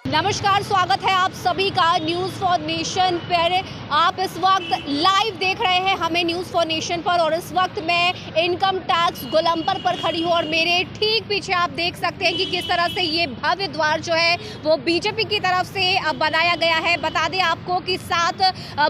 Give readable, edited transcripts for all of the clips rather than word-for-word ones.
नमस्कार, स्वागत है आप सभी का न्यूज़ फॉर नेशन पर। आप इस वक्त लाइव देख रहे हैं हमें न्यूज़ फॉर नेशन पर और इस वक्त मैं इनकम टैक्स गोलंबर पर खड़ी हूँ और मेरे ठीक पीछे आप देख सकते हैं कि किस तरह से ये भव्य द्वार जो है वो बीजेपी की तरफ से बनाया गया है। बता दें आपको कि 7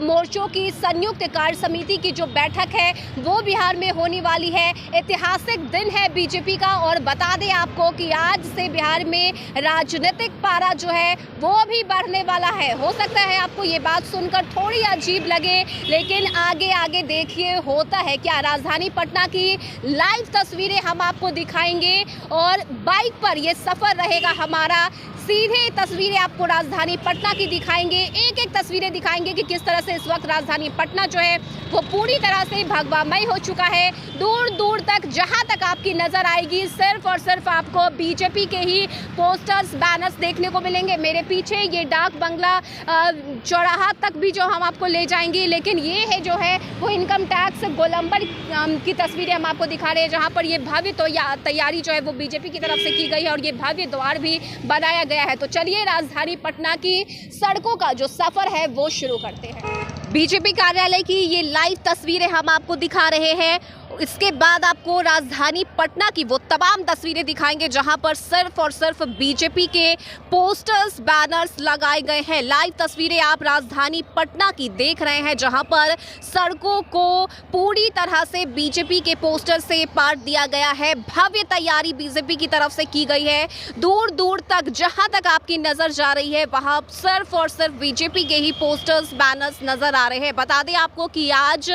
मोर्चों की संयुक्त कार्य समिति की जो बैठक है वो बिहार में होने वाली है। ऐतिहासिक दिन है बीजेपी का और बता दें आपको कि आज से बिहार में राजनीतिक पारा जो है वो भी बढ़ने वाला है। हो सकता है आपको ये बात सुनकर थोड़ी अजीब लगे, लेकिन आगे आगे देखिए होता है क्या। राजधानी पटना की लाइव तस्वीरें हम आपको दिखाएंगे और बाइक पर ये सफर रहेगा हमारा। सीधे तस्वीरें आपको राजधानी पटना की दिखाएंगे, एक एक तस्वीरें दिखाएंगे कि किस तरह से इस वक्त राजधानी पटना जो है वो पूरी तरह से भगवामय हो चुका है। दूर दूर तक जहां तक आपकी नजर आएगी सिर्फ और सिर्फ आपको बीजेपी के ही पोस्टर्स, बैनर्स देखने को मिलेंगे। मेरे पीछे ये डाक बंगला चौराहा तक भी जो हम आपको ले जाएंगे, लेकिन ये है जो है वो इनकम टैक्स गोलंबर की तस्वीरें हम आपको दिखा रहे हैं, जहाँ पर ये भव्य तैयारी जो है वो बीजेपी की तरफ से की गई है और ये भव्य द्वार भी बनाया गया है। तो चलिए राजधानी पटना की सड़कों का जो सफर है वो शुरू करते हैं। बीजेपी कार्यालय की ये लाइव तस्वीरें हम आपको दिखा रहे हैं। इसके बाद आपको राजधानी पटना की वो तमाम तस्वीरें दिखाएंगे जहां पर सिर्फ और सिर्फ बीजेपी के पोस्टर्स, बैनर्स लगाए गए हैं। लाइव तस्वीरें आप राजधानी पटना की देख रहे हैं जहां पर सड़कों को पूरी तरह से बीजेपी के पोस्टर से पाट दिया गया है। भव्य तैयारी बीजेपी की तरफ से की गई है। दूर दूर तक जहां तक आपकी नजर जा रही है वहां सिर्फ और सिर्फ बीजेपी के ही पोस्टर्स, बैनर्स नजर आ रहे हैं। बता दें आपको कि आज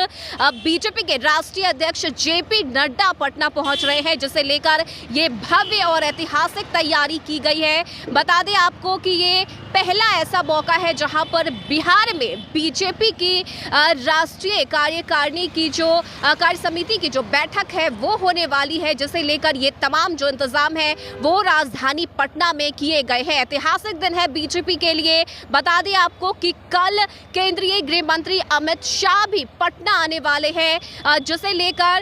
बीजेपी के राष्ट्रीय अध्यक्ष जेपी नड्डा पटना पहुंच रहे हैं, जिसे लेकर ये भव्य और ऐतिहासिक तैयारी की गई है। बता दें आपको कि ये पहला ऐसा मौका है जहां पर बिहार में बीजेपी की राष्ट्रीय कार्यकारिणी की जो कार्य समिति की जो बैठक है वो होने वाली है, जिसे लेकर ये तमाम जो इंतजाम है वो राजधानी पटना में किए गए हैं। ऐतिहासिक दिन है बीजेपी के लिए। बता दें आपको कि कल केंद्रीय गृह मंत्री अमित शाह भी पटना आने वाले हैं, जिसे लेकर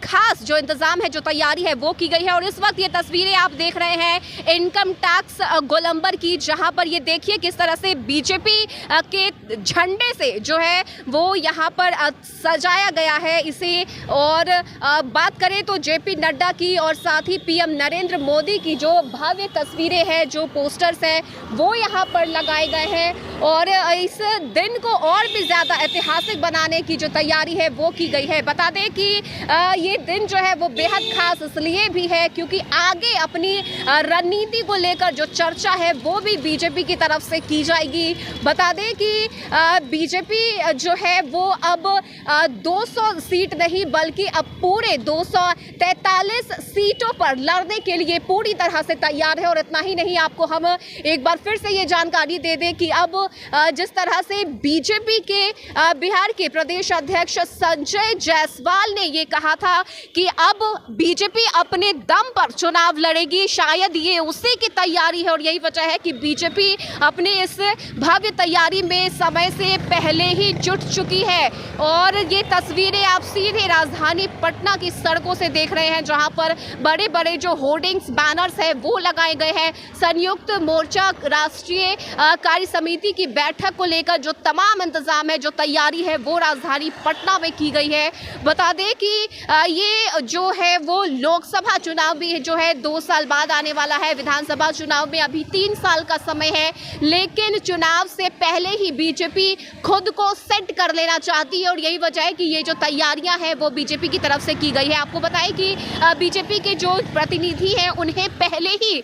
खास जो इंतजाम है, जो तैयारी है वो की गई है। और इस वक्त ये तस्वीरें आप देख रहे हैं इनकम टैक्स गोलंबर की, जहां पर ये देखिए किस तरह से बीजेपी के झंडे से जो है वो यहाँ पर सजाया गया है इसे। और बात करें तो जेपी नड्डा की और साथ ही पीएम नरेंद्र मोदी की जो भव्य तस्वीरें हैं, जो पोस्टर्स हैं वो यहाँ पर लगाए गए हैं और इस दिन को और भी ज़्यादा ऐतिहासिक बनाने की जो तैयारी है वो की गई है। बता दें कि ये दिन जो है वो बेहद खास इसलिए भी है क्योंकि आगे अपनी रणनीति को लेकर जो चर्चा है वो भी बीजेपी की तरफ से की जाएगी। बता दें कि बीजेपी जो है वो अब 200 सीट नहीं बल्कि अब पूरे 243 सीटों पर लड़ने के लिए पूरी तरह से तैयार है। और इतना ही नहीं, आपको हम एक बार फिर से ये जानकारी दे दें कि अब जिस तरह से बीजेपी के बिहार के प्रदेश अध्यक्ष संजय जायसवाल ने ये कहा था कि अब बीजेपी अपने दम पर चुनाव लड़ेगी, शायद ये उसी की तैयारी है और यही वजह है कि बीजेपी अपने इस भव्य तैयारी में समय से पहले ही जुट चुकी है। और ये तस्वीरें आप सीधे राजधानी पटना की सड़कों से देख रहे हैं जहां पर बड़े बड़े जो होर्डिंग्स, बैनर्स है वो लगाए गए हैं। संयुक्त मोर्चा राष्ट्रीय कार्य समिति की बैठक को लेकर जो तमाम इंतजाम है, जो तैयारी है वो राजधानी पटना में की गई है। बता दें कि ये जो है वो लोकसभा चुनाव भी जो है 2 साल बाद आने वाला है। विधानसभा चुनाव में अभी 3 साल का समय है, लेकिन चुनाव से पहले ही बीजेपी खुद को सेट कर लेना चाहती है और यही वजह है कि ये जो तैयारियां हैं वो बीजेपी की तरफ से की गई है। आपको बताएं कि बीजेपी के जो प्रतिनिधि हैं उन्हें पहले ही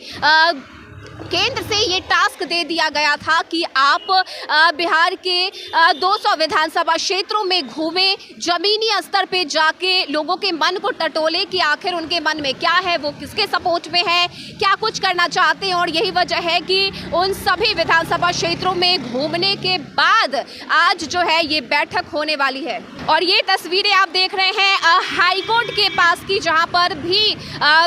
केंद्र से ये टास्क दे दिया गया था कि आप बिहार के 200 विधानसभा क्षेत्रों में घूमें, जमीनी स्तर पे जाके लोगों के मन को टटोले कि आखिर उनके मन में क्या है, वो किसके सपोर्ट में है, क्या कुछ करना चाहते हैं। और यही वजह है कि उन सभी विधानसभा क्षेत्रों में घूमने के बाद आज जो है ये बैठक होने वाली है। और ये तस्वीरें आप देख रहे हैं हाईकोर्ट के पास की, जहां पर भी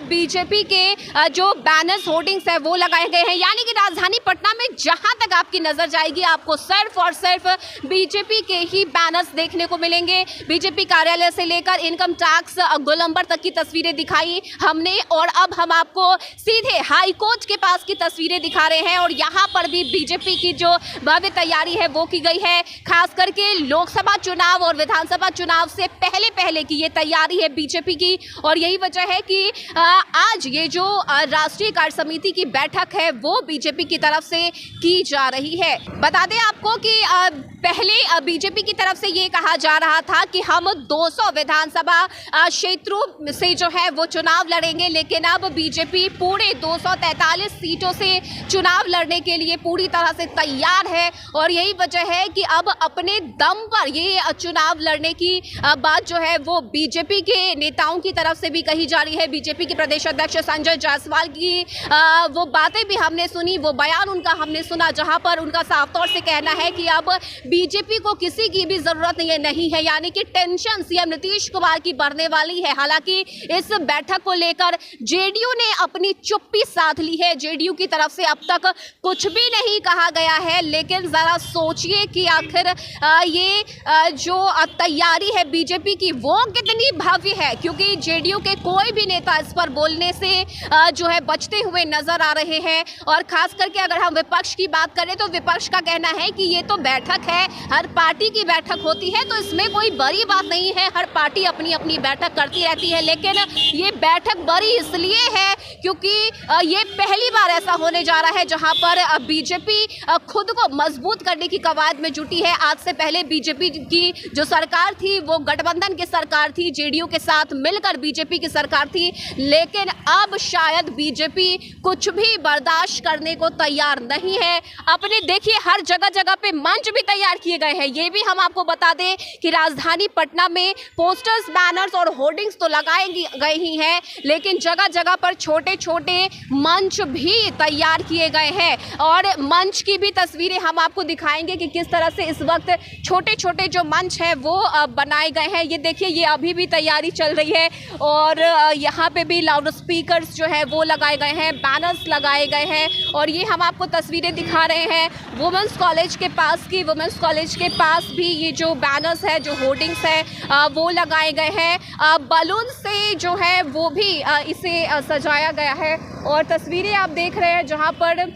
बीजेपी के जो बैनर्स, होर्डिंग्स है वो लगाए गए हैं, यानी कि राजधानी पटना में जहां तक आपकी नजर जाएगी आपको सिर्फ और सिर्फ बीजेपी के ही बैनर्स देखने को मिलेंगे। बीजेपी कार्यालय से लेकर इनकम टैक्स गोलंबर तक की तस्वीरें दिखाई हमने और अब हम आपको सीधे हाई कोर्ट के पास की तस्वीरें दिखा रहे हैं और यहाँ पर भी बीजेपी की जो भव्य तैयारी है वो की गई है। खास करके लोकसभा चुनाव और विधानसभा चुनाव से पहले की ये तैयारी है बीजेपी की और यही वजह है कि आज ये जो राष्ट्रीय कार्य समिति की बैठक है वो बीजेपी की तरफ से की जा रही है। बता दें आपको कि पहले बीजेपी की तरफ से ये कहा जा रहा था कि हम 200 विधानसभा क्षेत्रों से जो है वो चुनाव लड़ेंगे, लेकिन अब बीजेपी पूरे 243 सीटों से चुनाव लड़ने के लिए पूरी तरह से तैयार है और यही वजह है कि अब अपने दम पर ये चुनाव लड़ने की बात जो है वो बीजेपी के नेताओं की तरफ से भी कही जा रही है। बीजेपी के प्रदेश अध्यक्ष संजय जायसवाल की वो बातें भी हमने सुनी, वो बयान उनका हमने सुना, जहां पर उनका साफ तौर से कहना है कि अब बीजेपी को किसी की भी जरूरत नहीं है, यानी कि टेंशन सीएम नीतीश कुमार की बढ़ने वाली है। हालांकि इस बैठक को लेकर जेडीयू ने अपनी चुप्पी साध ली है। जेडीयू की तरफ से अब तक कुछ भी नहीं कहा गया है, लेकिन जरा सोचिए कि आखिर ये जो तैयारी है बीजेपी की वो कितनी भव्य है, क्योंकि जेडीयू के कोई भी नेता इस पर बोलने से जो है बचते हुए नजर आ रहे हैं। और खास करके अगर हम विपक्ष की बात करें तो विपक्ष का कहना है कि ये तो बैठक है, हर पार्टी की बैठक होती है तो इसमें कोई बड़ी बात नहीं है, हर पार्टी अपनी अपनी बैठक करती रहती है। लेकिन ये बैठक बड़ी इसलिए है क्योंकि ये पहली बार ऐसा होने जा रहा है जहां पर बीजेपी खुद को मजबूत करने की कवायद में जुटी है। आज से पहले बीजेपी की जो सरकार थी वो गठबंधन की सरकार थी, जेडीयू के साथ मिलकर बीजेपी की सरकार थी, लेकिन अब शायद बीजेपी कुछ भी बर्दाश्त करने को तैयार नहीं है। अपने देखिए हर जगह पे मंच भी तैयार किए गए हैं। ये भी हम आपको बता दें कि राजधानी पटना में पोस्टर्स, बैनर्स और होर्डिंग्स तो लगाए गए ही हैं, लेकिन जगह पर छोटे छोटे मंच भी तैयार किए गए हैं और मंच की भी तस्वीरें हम आपको दिखाएंगे कि किस तरह से इस वक्त छोटे छोटे जो मंच है वो बनाए गए हैं। ये देखिए ये अभी भी तैयारी चल रही है और यहाँ पे भी लाउड स्पीकर्स जो है वो लगाए गए हैं, बैनर्स लगाए गए हैं और ये हम आपको तस्वीरें दिखा रहे हैं वुमेंस कॉलेज के पास की। वुमेंस कॉलेज के पास भी ये जो बैनर्स है, जो होर्डिंग्स है वो लगाए गए हैं। बलून से जो है वो भी इसे सजाया गया है और तस्वीरें आप देख रहे हैं जहाँ पर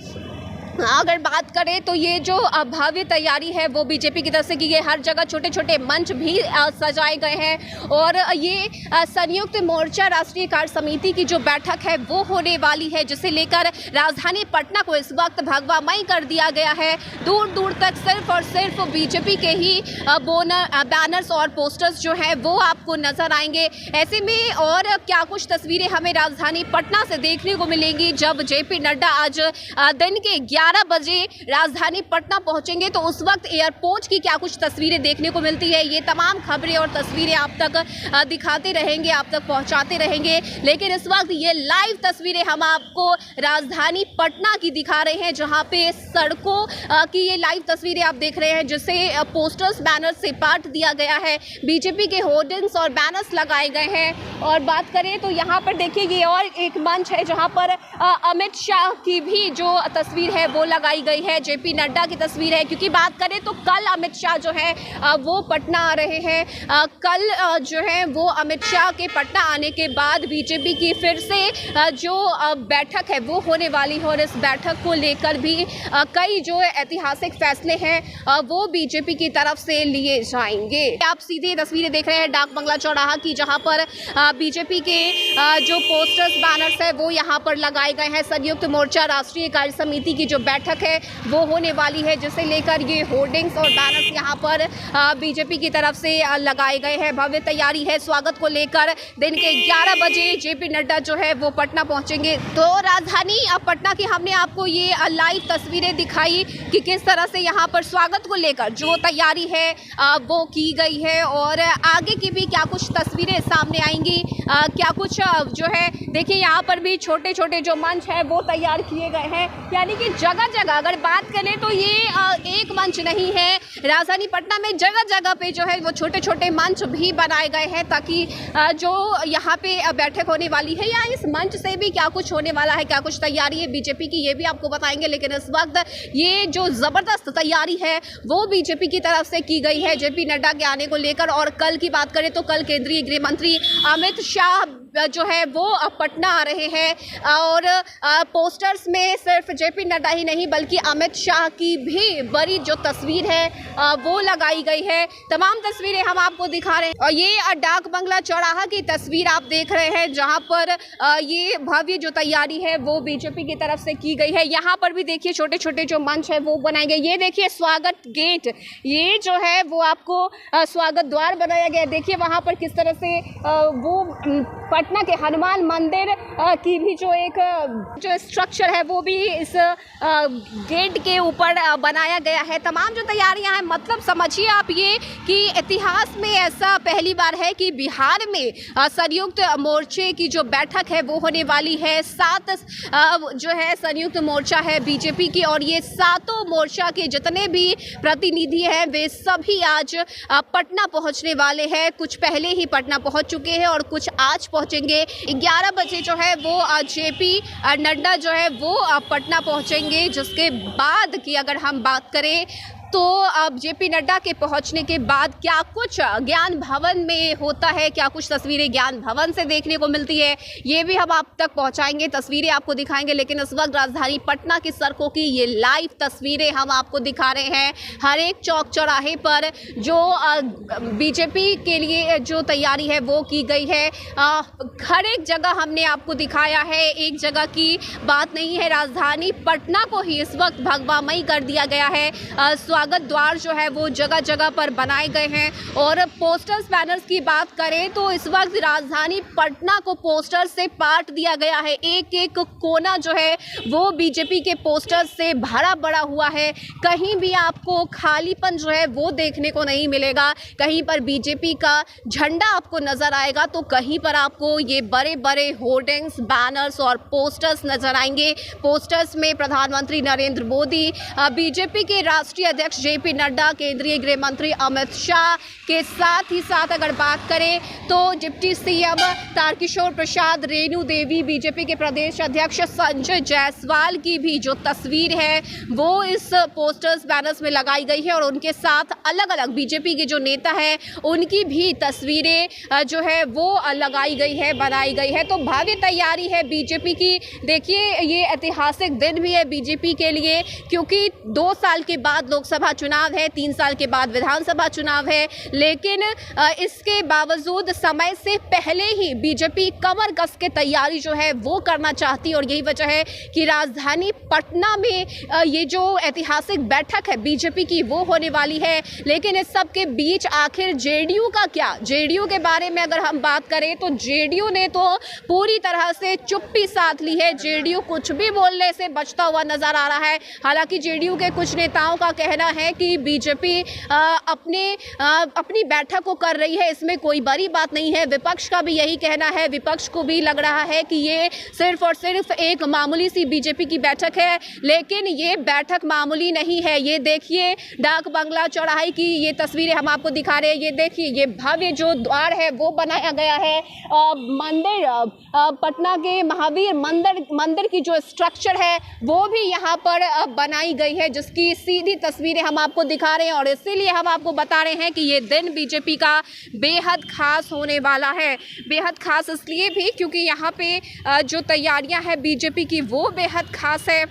अगर बात करें तो ये जो भव्य तैयारी है वो बीजेपी की तरफ से की गई। हर जगह छोटे छोटे मंच भी सजाए गए हैं और ये संयुक्त मोर्चा राष्ट्रीय कार्य समिति की जो बैठक है वो होने वाली है, जिसे लेकर राजधानी पटना को इस वक्त भगवामय कर दिया गया है। दूर दूर तक सिर्फ और सिर्फ बीजेपी के ही बैनर्स और पोस्टर्स जो है वो आपको नजर आएंगे। ऐसे में और क्या कुछ तस्वीरें हमें राजधानी पटना से देखने को मिलेंगी जब जेपी नड्डा आज दिन के 11 बजे राजधानी पटना पहुंचेंगे, तो उस वक्त एयरपोर्ट की क्या कुछ तस्वीरें देखने को मिलती है। ये तमाम खबरें और तस्वीरें आप तक दिखाते रहेंगे, आप तक पहुंचाते रहेंगे, लेकिन इस वक्त ये लाइव तस्वीरें हम आपको राजधानी पटना की दिखा रहे हैं, जहां पे सड़कों की ये लाइव तस्वीरें आप देख रहे हैं, जिसे पोस्टर्स, बैनर्स से पाट दिया गया है। बीजेपी के होर्डिंग्स और बैनर्स लगाए गए हैं और बात करें तो यहाँ पर देखिए ये और एक मंच है जहाँ पर अमित शाह की भी जो तस्वीर है वो लगाई गई है, जेपी नड्डा की तस्वीर है, क्योंकि बात करें तो कल अमित शाह जो है वो पटना आ रहे हैं। कल जो है वो अमित शाह के पटना आने के बाद बीजेपी की फिर से जो बैठक है वो होने वाली है और इस बैठक को लेकर भी कई जो ऐतिहासिक फैसले हैं वो बीजेपी की तरफ से लिए जाएंगे। आप सीधे तस्वीरें देख रहे हैं डाक बंगला चौराहा की, जहां पर बीजेपी के जो पोस्टर्स, बैनर्स है वो यहाँ पर लगाए गए हैं। संयुक्त मोर्चा राष्ट्रीय कार्य समिति की जो बैठक है वो होने वाली है, जिसे लेकर ये होर्डिंग्स और बैनर्स यहाँ पर बीजेपी की तरफ से लगाए गए हैं। भव्य तैयारी है स्वागत को लेकर। दिन के 11 बजे जेपी नड्डा जो है वो पटना पहुंचेंगे। तो राजधानी पटना की हमने आपको ये लाइव तस्वीरें दिखाई कि किस तरह से यहाँ पर स्वागत को लेकर जो तैयारी है वो की गई है और आगे की भी क्या कुछ तस्वीरें सामने आएंगी, क्या कुछ जो है देखिए यहाँ पर भी छोटे छोटे जो मंच है वो तैयार किए गए हैं, यानी कि जगह जगह अगर बात करें तो ये एक मंच नहीं है, राजधानी पटना में जगह जगह पे जो है वो छोटे छोटे मंच भी बनाए गए हैं ताकि जो यहाँ पे बैठक होने वाली है या इस मंच से भी क्या कुछ होने वाला है, क्या कुछ तैयारी है बीजेपी की, ये भी आपको बताएंगे। लेकिन इस वक्त ये जो ज़बरदस्त तैयारी है वो बीजेपी की तरफ से की गई है जेपी नड्डा के आने को लेकर। और कल की बात करें तो कल केंद्रीय गृह मंत्री अमित शाह जो है वो पटना आ रहे हैं और पोस्टर्स में सिर्फ जेपी नड्डा ही नहीं बल्कि अमित शाह की भी बड़ी जो तस्वीर है वो लगाई गई है। तमाम तस्वीरें हम आपको दिखा रहे हैं और ये डाक बंगला चौराहा की तस्वीर आप देख रहे हैं जहां पर ये भव्य जो तैयारी है वो बीजेपी की तरफ से की गई है। यहाँ पर भी देखिए छोटे छोटे जो मंच है वो बनाए गए। ये देखिए स्वागत गेट, ये जो है वो आपको स्वागत द्वार बनाया गया। देखिए वहाँ पर किस तरह से वो पटना के हनुमान मंदिर की भी जो एक जो स्ट्रक्चर है वो भी इस गेट के ऊपर बनाया गया है। तमाम जो तैयारियां हैं, मतलब समझिए आप ये कि इतिहास में ऐसा पहली बार है कि बिहार में संयुक्त मोर्चे की जो बैठक है वो होने वाली है। 7 जो है संयुक्त मोर्चा है बीजेपी की और ये सातों मोर्चा के जितने भी प्रतिनिधि हैं वे सभी आज पटना पहुंचने वाले हैं। कुछ पहले ही पटना पहुंच चुके हैं और कुछ आज पहुंचेंगे। 11 बजे जो है वो जेपी नड्डा जो है वो पटना पहुंचेंगे। जिसके बाद की अगर हम बात करें तो अब जेपी नड्डा के पहुंचने के बाद क्या कुछ ज्ञान भवन में होता है, क्या कुछ तस्वीरें ज्ञान भवन से देखने को मिलती है, ये भी हम आप तक पहुंचाएंगे, तस्वीरें आपको दिखाएंगे। लेकिन इस वक्त राजधानी पटना की सड़कों की ये लाइव तस्वीरें हम आपको दिखा रहे हैं। हर एक चौक चौराहे पर जो बीजेपी के लिए जो तैयारी है वो की गई है। हर एक जगह हमने आपको दिखाया है, एक जगह की बात नहीं है। राजधानी पटना को ही इस वक्त भगवामयी कर दिया गया है। स्वागत द्वार जो है वो जगह जगह पर बनाए गए हैं। और पोस्टर्स बैनर्स की बात करें तो इस वक्त राजधानी पटना को पोस्टर से पाट दिया गया है। एक एक कोना जो है वो बीजेपी के पोस्टर से भरा पड़ा हुआ है। कहीं भी आपको खालीपन जो है वो देखने को नहीं मिलेगा। कहीं पर बीजेपी का झंडा आपको नजर आएगा तो कहीं पर आपको ये बड़े बड़े होर्डिंग्स, बैनर्स और पोस्टर्स नजर आएंगे। पोस्टर्स में प्रधानमंत्री नरेंद्र मोदी, बीजेपी के राष्ट्रीय अध्यक्ष जेपी नड्डा, केंद्रीय गृह मंत्री अमित शाह के साथ ही साथ अगर बात करें तो deputy CM Tarkishore Prasad, Renu Devi, BJP के प्रदेश अध्यक्ष संजय जायसवाल की भी जो तस्वीर है वो इस पोस्टर्स बैनर्स में लगाई गई है। और उनके साथ अलग अलग बीजेपी के जो नेता हैं उनकी भी तस्वीरें जो है वो लगाई गई है, बनाई गई है। तो भव्य तैयारी है बीजेपी की। देखिए ये ऐतिहासिक दिन भी है बीजेपी के लिए क्योंकि 2 साल के बाद लोकसभा चुनाव है, 3 साल के बाद विधानसभा चुनाव है। लेकिन इसके बावजूद समय से पहले ही बीजेपी कमर कस के तैयारी जो है वो करना चाहती है। और यही वजह है कि राजधानी पटना में ये जो ऐतिहासिक बैठक है बीजेपी की वो होने वाली है। लेकिन इस सब के बीच आखिर जेडीयू का क्या? जेडीयू के बारे में अगर हम बात करें तो जेडीयू ने तो पूरी तरह से चुप्पी साध ली है। जेडीयू कुछ भी बोलने से बचता हुआ नजर आ रहा है। हालांकि जेडीयू के कुछ नेताओं का कहना है कि बीजेपी अपनी बैठक को कर रही है, इसमें कोई बड़ी बात नहीं है। विपक्ष का भी यही कहना है। विपक्ष को भी लग रहा है कि ये सिर्फ और सिर्फ एक मामूली सी बीजेपी की बैठक है। लेकिन ये बैठक मामूली नहीं है। ये देखिए डाक बंगला चौराहे की ये तस्वीरें हम आपको दिखा रहे हैं। ये देखिए ये भव्य जो द्वार है वो बनाया गया है। मंदिर पटना के महावीर मंदिर की जो स्ट्रक्चर है वो भी यहाँ पर बनाई गई है, जिसकी सीधी तस्वीरें हम आपको दिखा रहे हैं। और इसीलिए हम आपको बता रहे हैं कि ये दिन बीजेपी का बेहद खास होने वाला है। बेहद खास इसलिए भी क्योंकि यहाँ पे जो तैयारियां हैं बीजेपी की वो बेहद खास है।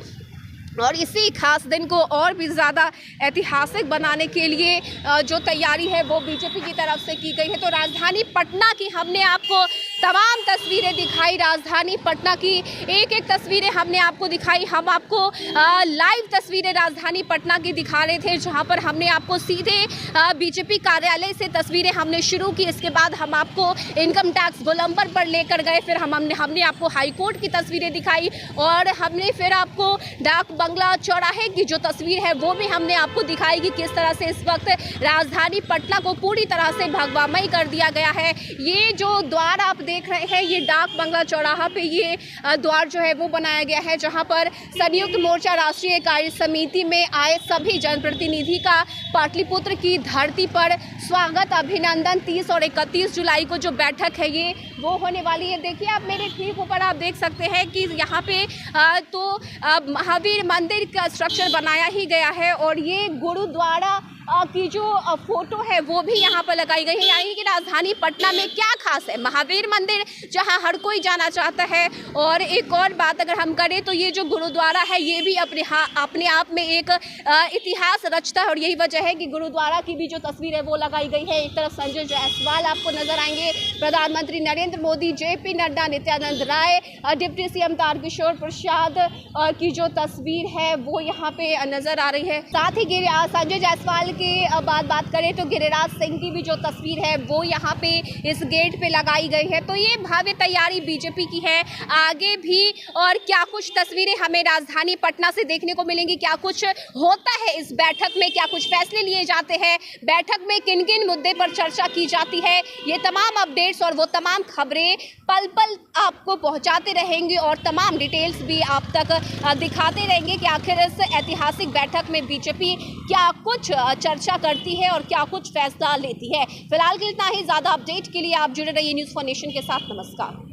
और इसी खास दिन को और भी ज़्यादा ऐतिहासिक बनाने के लिए जो तैयारी है वो बीजेपी की तरफ से की गई है। तो राजधानी पटना की हमने आपको तमाम तस्वीरें दिखाई। राजधानी पटना की एक एक तस्वीरें हमने आपको दिखाई। हम आपको लाइव तस्वीरें राजधानी पटना की दिखा रहे थे जहां पर हमने आपको सीधे बीजेपी कार्यालय से तस्वीरें हमने शुरू की। इसके बाद हम आपको इनकम टैक्स गोलंबर पर लेकर गए। फिर हमने आपको हाईकोर्ट की तस्वीरें दिखाई और हमने फिर आपको डाक बंगला चौराहे की जो तस्वीर है वो भी हमने आपको दिखाई कि किस तरह से इस वक्त राजधानी पटना को पूरी तरह से भगवामय कर दिया गया है। ये जो द्वार आप देख रहे हैं, ये डाक बंगला चौराहा पे ये द्वार जो है वो बनाया गया है, जहां पर संयुक्त मोर्चा राष्ट्रीय कार्य समिति में आए सभी जनप्रतिनिधि का पाटलिपुत्र की धरती पर स्वागत, अभिनंदन। 30 और 31 जुलाई को जो बैठक है ये वो होने वाली है। देखिए आप मेरे ठीक ऊपर आप देख सकते हैं कि यहाँ पे महावीर मंदिर का स्ट्रक्चर बनाया ही गया है और ये गुरुद्वारा की जो फोटो है वो भी यहाँ पर लगाई गई है। यानी कि राजधानी पटना में क्या खास है, महावीर मंदिर जहाँ हर कोई जाना चाहता है। और एक और बात अगर हम करें तो ये जो गुरुद्वारा है ये भी अपने आप में एक इतिहास रचता है और यही वजह है कि गुरुद्वारा की भी जो तस्वीर है वो लगाई गई है। एक तरफ संजय जायसवाल आपको नजर आएंगे, प्रधानमंत्री Narendra Modi, JP Nadda, Nityanand Rai, deputy CM Tarkishore Prasad की जो तस्वीर है वो यहाँ पे नजर आ रही है। साथ ही संजय जायसवाल के बात करें तो गिरिराज सिंह की भी जो तस्वीर है वो यहाँ पे इस गेट पे लगाई गई है। तो ये भव्य तैयारी बीजेपी की है। आगे भी और क्या कुछ तस्वीरें हमें राजधानी पटना से देखने को मिलेंगी, क्या कुछ होता है इस बैठक में, क्या कुछ फैसले लिए जाते हैं, बैठक में किन किन मुद्दे पर चर्चा की जाती है, ये तमाम अपडेट्स और वो तमाम खबरें पल पल आपको पहुंचाते रहेंगे और तमाम डिटेल्स भी आप तक दिखाते रहेंगे कि आखिर इस ऐतिहासिक बैठक में बीजेपी क्या कुछ चर्चा करती है और क्या कुछ फैसला लेती है। फिलहाल के लिए इतना ही। ज़्यादा अपडेट के लिए आप जुड़े रहिए न्यूज़ फॉर नेशन के साथ। नमस्कार।